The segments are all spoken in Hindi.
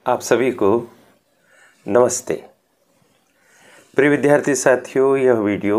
आप सभी को नमस्ते। प्रिय विद्यार्थी साथियों, यह वीडियो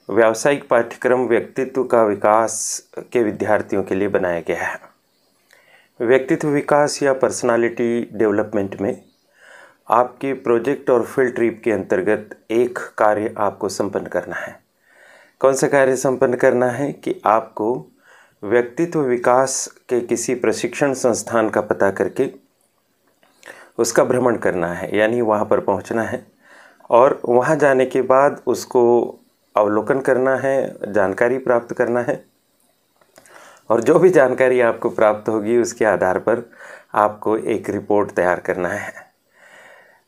व्यावसायिक पाठ्यक्रम व्यक्तित्व का विकास के विद्यार्थियों के लिए बनाया गया है। व्यक्तित्व विकास या पर्सनालिटी डेवलपमेंट में आपके प्रोजेक्ट और फील्ड ट्रिप के अंतर्गत एक कार्य आपको संपन्न करना है। कौन सा कार्य संपन्न करना है कि आपको व्यक्तित्व विकास के किसी प्रशिक्षण संस्थान का पता करके उसका भ्रमण करना है, यानी वहाँ पर पहुँचना है और वहाँ जाने के बाद उसको अवलोकन करना है, जानकारी प्राप्त करना है और जो भी जानकारी आपको प्राप्त होगी उसके आधार पर आपको एक रिपोर्ट तैयार करना है।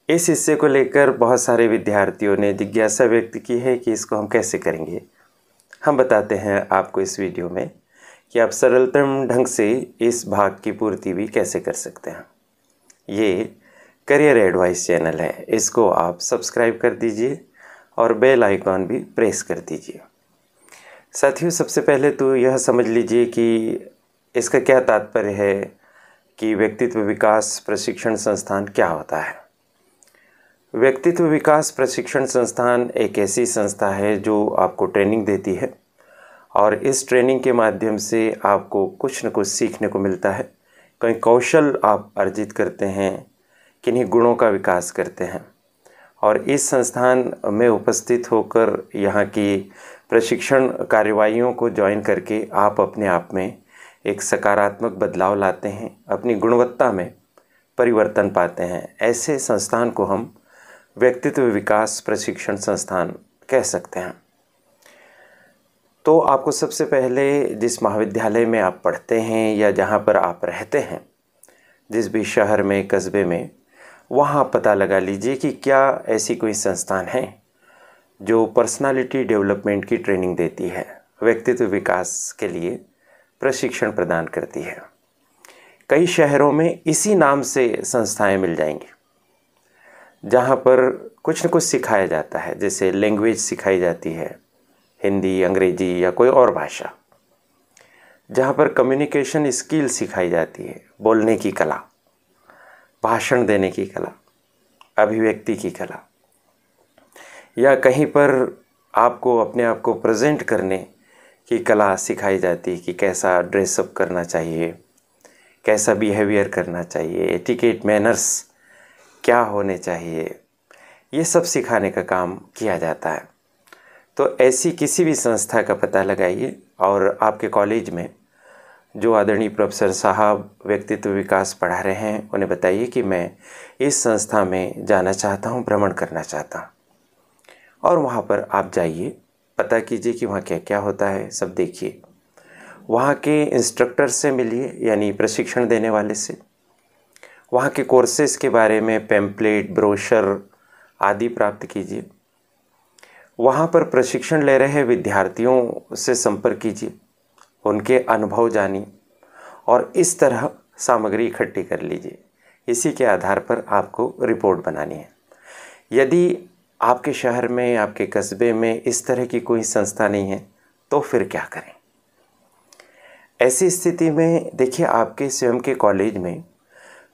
इस हिस्से को लेकर बहुत सारे विद्यार्थियों ने जिज्ञासा व्यक्त की है कि इसको हम कैसे करेंगे। हम बताते हैं आपको इस वीडियो में कि आप सरलतम ढंग से इस भाग की पूर्ति भी कैसे कर सकते हैं। ये करियर एडवाइस चैनल है, इसको आप सब्सक्राइब कर दीजिए और बेल आइकॉन भी प्रेस कर दीजिए। साथियों, सबसे पहले तो यह समझ लीजिए कि इसका क्या तात्पर्य है कि व्यक्तित्व विकास प्रशिक्षण संस्थान क्या होता है। व्यक्तित्व विकास प्रशिक्षण संस्थान एक ऐसी संस्था है जो आपको ट्रेनिंग देती है और इस ट्रेनिंग के माध्यम से आपको कुछ न कुछ सीखने को मिलता है। कई कौशल आप अर्जित करते हैं, किन्हीं गुणों का विकास करते हैं और इस संस्थान में उपस्थित होकर यहाँ की प्रशिक्षण कार्यवाहियों को ज्वाइन करके आप अपने आप में एक सकारात्मक बदलाव लाते हैं, अपनी गुणवत्ता में परिवर्तन पाते हैं। ऐसे संस्थान को हम व्यक्तित्व विकास प्रशिक्षण संस्थान कह सकते हैं। तो आपको सबसे पहले जिस महाविद्यालय में आप पढ़ते हैं या जहाँ पर आप रहते हैं, जिस भी शहर में, कस्बे में, वहाँ पता लगा लीजिए कि क्या ऐसी कोई संस्थान है जो पर्सनालिटी डेवलपमेंट की ट्रेनिंग देती है, व्यक्तित्व विकास के लिए प्रशिक्षण प्रदान करती है। कई शहरों में इसी नाम से संस्थाएं मिल जाएंगी जहाँ पर कुछ न कुछ सिखाया जाता है, जैसे लैंग्वेज सिखाई जाती है, हिंदी, अंग्रेजी या कोई और भाषा, जहाँ पर कम्युनिकेशन स्किल सिखाई जाती है, बोलने की कला, भाषण देने की कला, अभिव्यक्ति की कला, या कहीं पर आपको अपने आप को प्रेजेंट करने की कला सिखाई जाती है कि कैसा ड्रेसअप करना चाहिए, कैसा बिहेवियर करना चाहिए, एटिकेट, मैनर्स क्या होने चाहिए, ये सब सिखाने का काम किया जाता है। तो ऐसी किसी भी संस्था का पता लगाइए और आपके कॉलेज में जो आदरणीय प्रोफेसर साहब व्यक्तित्व विकास पढ़ा रहे हैं उन्हें बताइए कि मैं इस संस्था में जाना चाहता हूं, भ्रमण करना चाहता हूं। और वहां पर आप जाइए, पता कीजिए कि वहां क्या क्या होता है, सब देखिए। वहां के इंस्ट्रक्टर से मिलिए, यानी प्रशिक्षण देने वाले से। वहां के कोर्सेज के बारे में पैम्पलेट, ब्रोशर आदि प्राप्त कीजिए। वहाँ पर प्रशिक्षण ले रहे विद्यार्थियों से संपर्क कीजिए, उनके अनुभव जानिए और इस तरह सामग्री इकट्ठी कर लीजिए। इसी के आधार पर आपको रिपोर्ट बनानी है। यदि आपके शहर में, आपके कस्बे में इस तरह की कोई संस्था नहीं है तो फिर क्या करें। ऐसी स्थिति में देखिए, आपके स्वयं के कॉलेज में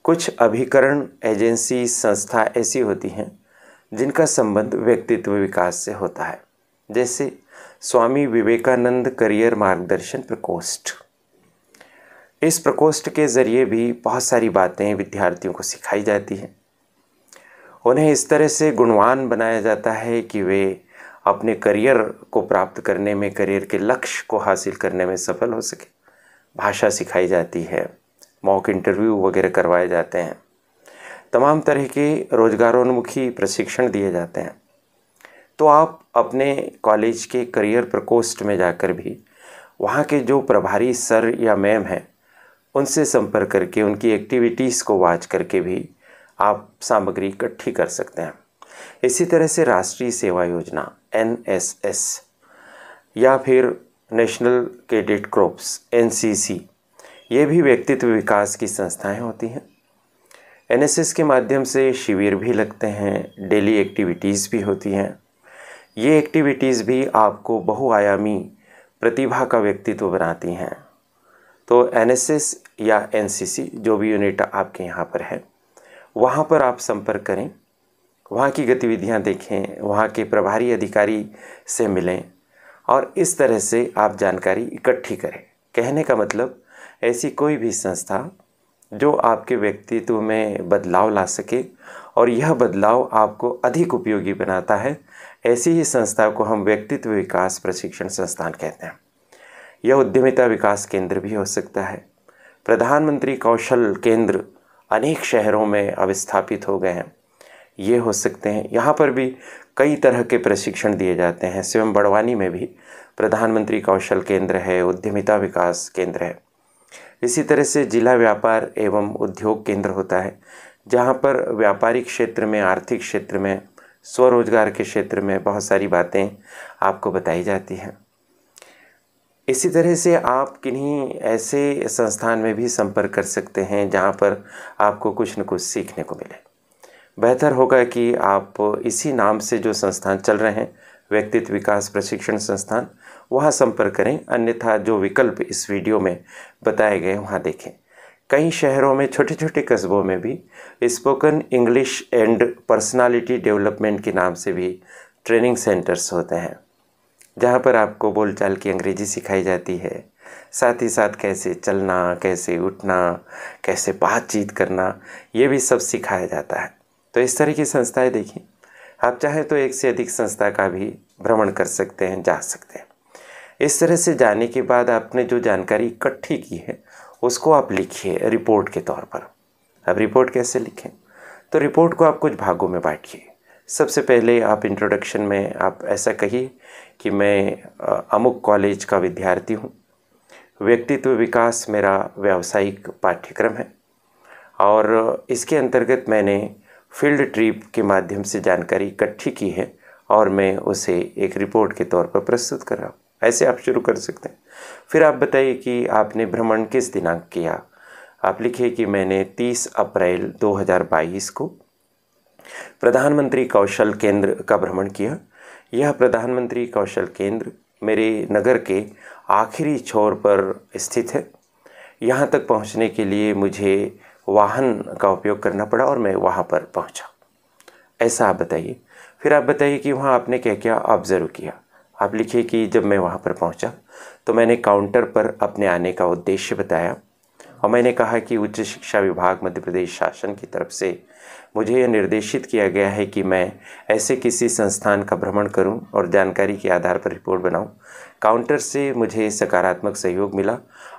कुछ अभिकरण एजेंसी, संस्था ऐसी होती हैं जिनका संबंध व्यक्तित्व विकास से होता है, जैसे स्वामी विवेकानंद करियर मार्गदर्शन प्रकोष्ठ। इस प्रकोष्ठ के ज़रिए भी बहुत सारी बातें विद्यार्थियों को सिखाई जाती हैं। उन्हें इस तरह से गुणवान बनाया जाता है कि वे अपने करियर को प्राप्त करने में, करियर के लक्ष्य को हासिल करने में सफल हो सके। भाषा सिखाई जाती है, मॉक इंटरव्यू वगैरह करवाए जाते हैं, तमाम तरह के रोजगारोन्मुखी प्रशिक्षण दिए जाते हैं। तो आप अपने कॉलेज के करियर प्रकोष्ठ में जाकर भी वहाँ के जो प्रभारी सर या मैम हैं उनसे संपर्क करके, उनकी एक्टिविटीज़ को वॉच करके भी आप सामग्री इकट्ठी कर सकते हैं। इसी तरह से राष्ट्रीय सेवा योजना NSS या फिर नेशनल कैडेट कॉर्प्स NCC, ये भी व्यक्तित्व विकास की संस्थाएं होती हैं। NSS के माध्यम से शिविर भी लगते हैं, डेली एक्टिविटीज़ भी होती हैं। ये एक्टिविटीज़ भी आपको बहुआयामी प्रतिभा का व्यक्तित्व बनाती हैं। तो NSS या NCC जो भी यूनिट आपके यहाँ पर है, वहाँ पर आप संपर्क करें, वहाँ की गतिविधियाँ देखें, वहाँ के प्रभारी अधिकारी से मिलें और इस तरह से आप जानकारी इकट्ठी करें। कहने का मतलब ऐसी कोई भी संस्था जो आपके व्यक्तित्व में बदलाव ला सके और यह बदलाव आपको अधिक उपयोगी बनाता है, ऐसी ही संस्था को हम व्यक्तित्व विकास प्रशिक्षण संस्थान कहते हैं। यह उद्यमिता विकास केंद्र भी हो सकता है। प्रधानमंत्री कौशल केंद्र अनेक शहरों में अब स्थापित हो गए हैं, ये हो सकते हैं। यहाँ पर भी कई तरह के प्रशिक्षण दिए जाते हैं। स्वयं बड़वानी में भी प्रधानमंत्री कौशल केंद्र है, उद्यमिता विकास केंद्र है। इसी तरह से जिला व्यापार एवं उद्योग केंद्र होता है, जहाँ पर व्यापारिक क्षेत्र में, आर्थिक क्षेत्र में, स्वरोजगार के क्षेत्र में बहुत सारी बातें आपको बताई जाती हैं। इसी तरह से आप किन्हीं ऐसे संस्थान में भी संपर्क कर सकते हैं जहाँ पर आपको कुछ न कुछ सीखने को मिले। बेहतर होगा कि आप इसी नाम से जो संस्थान चल रहे हैं, व्यक्तित्व विकास प्रशिक्षण संस्थान, वहाँ संपर्क करें। अन्यथा जो विकल्प इस वीडियो में बताए गए वहाँ देखें। कई शहरों में, छोटे छोटे कस्बों में भी spoken English and personality development के नाम से भी ट्रेनिंग सेंटर्स होते हैं, जहाँ पर आपको बोलचाल की अंग्रेजी सिखाई जाती है। साथ ही साथ कैसे चलना, कैसे उठना, कैसे बातचीत करना, ये भी सब सिखाया जाता है। तो इस तरह की संस्थाएं देखिए। आप चाहें तो एक से अधिक संस्था का भी भ्रमण कर सकते हैं, जा सकते हैं। इस तरह से जाने के बाद आपने जो जानकारी इकट्ठी की है उसको आप लिखिए रिपोर्ट के तौर पर। अब रिपोर्ट कैसे लिखें? तो रिपोर्ट को आप कुछ भागों में बांटिए। सबसे पहले आप इंट्रोडक्शन में आप ऐसा कहिए कि मैं अमुक कॉलेज का विद्यार्थी हूँ, व्यक्तित्व विकास मेरा व्यावसायिक पाठ्यक्रम है और इसके अंतर्गत मैंने फील्ड ट्रिप के माध्यम से जानकारी इकट्ठी की है और मैं उसे एक रिपोर्ट के तौर पर प्रस्तुत कर रहा हूँ। ऐसे आप शुरू कर सकते हैं। फिर आप बताइए कि आपने भ्रमण किस दिनांक किया। आप लिखिए कि मैंने 30 अप्रैल 2022 को प्रधानमंत्री कौशल केंद्र का भ्रमण किया। यह प्रधानमंत्री कौशल केंद्र मेरे नगर के आखिरी छोर पर स्थित है। यहाँ तक पहुँचने के लिए मुझे वाहन का उपयोग करना पड़ा और मैं वहाँ पर पहुँचा। ऐसा आप बताइए। फिर आप बताइए कि वहाँ आपने क्या क्या ऑब्ज़र्व किया। आप लिखिए कि जब मैं वहाँ पर पहुँचा तो मैंने काउंटर पर अपने आने का उद्देश्य बताया और मैंने कहा कि उच्च शिक्षा विभाग मध्य प्रदेश शासन की तरफ से मुझे यह निर्देशित किया गया है कि मैं ऐसे किसी संस्थान का भ्रमण करूं और जानकारी के आधार पर रिपोर्ट बनाऊं। काउंटर से मुझे सकारात्मक सहयोग मिला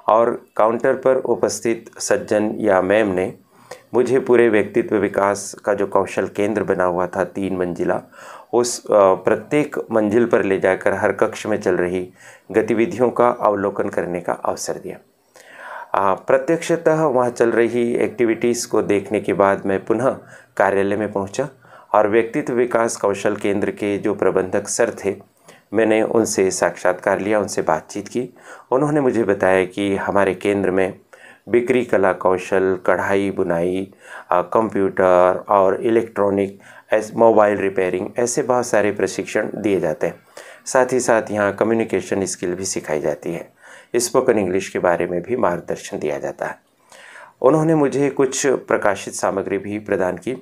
और काउंटर पर उपस्थित सज्जन या मैम ने मुझे पूरे व्यक्तित्व विकास का जो कौशल केंद्र बना हुआ था 3 मंजिला, उस प्रत्येक मंजिल पर ले जाकर हर कक्ष में चल रही गतिविधियों का अवलोकन करने का अवसर दिया। प्रत्यक्षतः वहाँ चल रही एक्टिविटीज़ को देखने के बाद मैं पुनः कार्यालय में पहुँचा और व्यक्तित्व विकास कौशल केंद्र के जो प्रबंधक सर थे, मैंने उनसे साक्षात्कार लिया, उनसे बातचीत की। उन्होंने मुझे बताया कि हमारे केंद्र में बिक्री कला कौशल, कढ़ाई बुनाई, कंप्यूटर और इलेक्ट्रॉनिक, मोबाइल रिपेयरिंग, ऐसे बहुत सारे प्रशिक्षण दिए जाते हैं। साथ ही साथ यहाँ कम्युनिकेशन स्किल भी सिखाई जाती है। स्पोकन इंग्लिश के बारे में भी मार्गदर्शन दिया जाता है। उन्होंने मुझे कुछ प्रकाशित सामग्री भी प्रदान की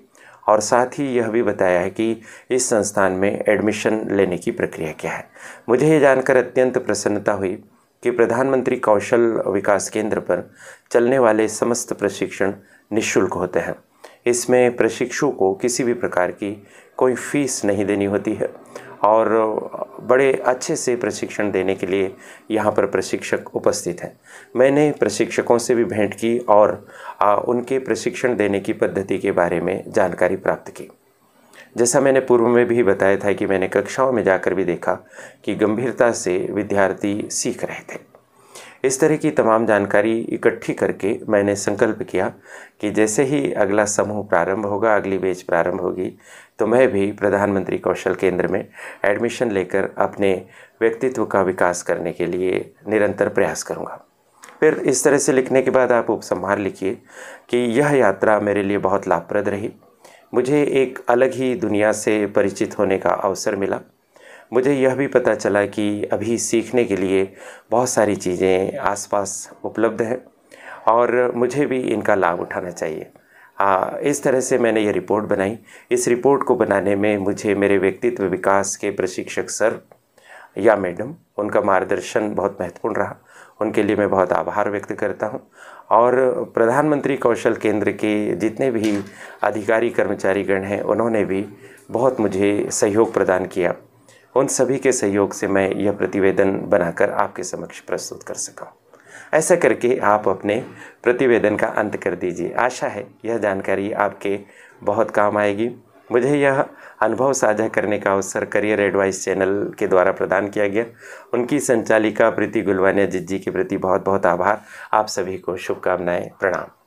और साथ ही यह भी बताया है कि इस संस्थान में एडमिशन लेने की प्रक्रिया क्या है। मुझे ये जानकर अत्यंत प्रसन्नता हुई कि प्रधानमंत्री कौशल विकास केंद्र पर चलने वाले समस्त प्रशिक्षण निःशुल्क होते हैं। इसमें प्रशिक्षु को किसी भी प्रकार की कोई फीस नहीं देनी होती है और बड़े अच्छे से प्रशिक्षण देने के लिए यहाँ पर प्रशिक्षक उपस्थित हैं। मैंने प्रशिक्षकों से भी भेंट की और उनके प्रशिक्षण देने की पद्धति के बारे में जानकारी प्राप्त की। जैसा मैंने पूर्व में भी बताया था कि मैंने कक्षाओं में जाकर भी देखा कि गंभीरता से विद्यार्थी सीख रहे थे। इस तरह की तमाम जानकारी इकट्ठी करके मैंने संकल्प किया कि जैसे ही अगला समूह प्रारंभ होगा, अगली बैच प्रारंभ होगी, तो मैं भी प्रधानमंत्री कौशल केंद्र में एडमिशन लेकर अपने व्यक्तित्व का विकास करने के लिए निरंतर प्रयास करूंगा। फिर इस तरह से लिखने के बाद आप उपसंहार लिखिए कि यह यात्रा मेरे लिए बहुत लाभप्रद रही। मुझे एक अलग ही दुनिया से परिचित होने का अवसर मिला। मुझे यह भी पता चला कि अभी सीखने के लिए बहुत सारी चीज़ें आसपास उपलब्ध हैं और मुझे भी इनका लाभ उठाना चाहिए। इस तरह से मैंने ये रिपोर्ट बनाई। इस रिपोर्ट को बनाने में मुझे मेरे व्यक्तित्व विकास के प्रशिक्षक सर या मैडम, उनका मार्गदर्शन बहुत महत्वपूर्ण रहा। उनके लिए मैं बहुत आभार व्यक्त करता हूं। और प्रधानमंत्री कौशल केंद्र के जितने भी अधिकारी कर्मचारीगण हैं, उन्होंने भी बहुत मुझे सहयोग प्रदान किया। उन सभी के सहयोग से मैं यह प्रतिवेदन बनाकर आपके समक्ष प्रस्तुत कर सका। ऐसा करके आप अपने प्रतिवेदन का अंत कर दीजिए। आशा है यह जानकारी आपके बहुत काम आएगी। मुझे यह अनुभव साझा करने का अवसर करियर एडवाइस चैनल के द्वारा प्रदान किया गया। उनकी संचालिका प्रीति गुलवानिया जी के प्रति बहुत बहुत आभार। आप सभी को शुभकामनाएं। प्रणाम।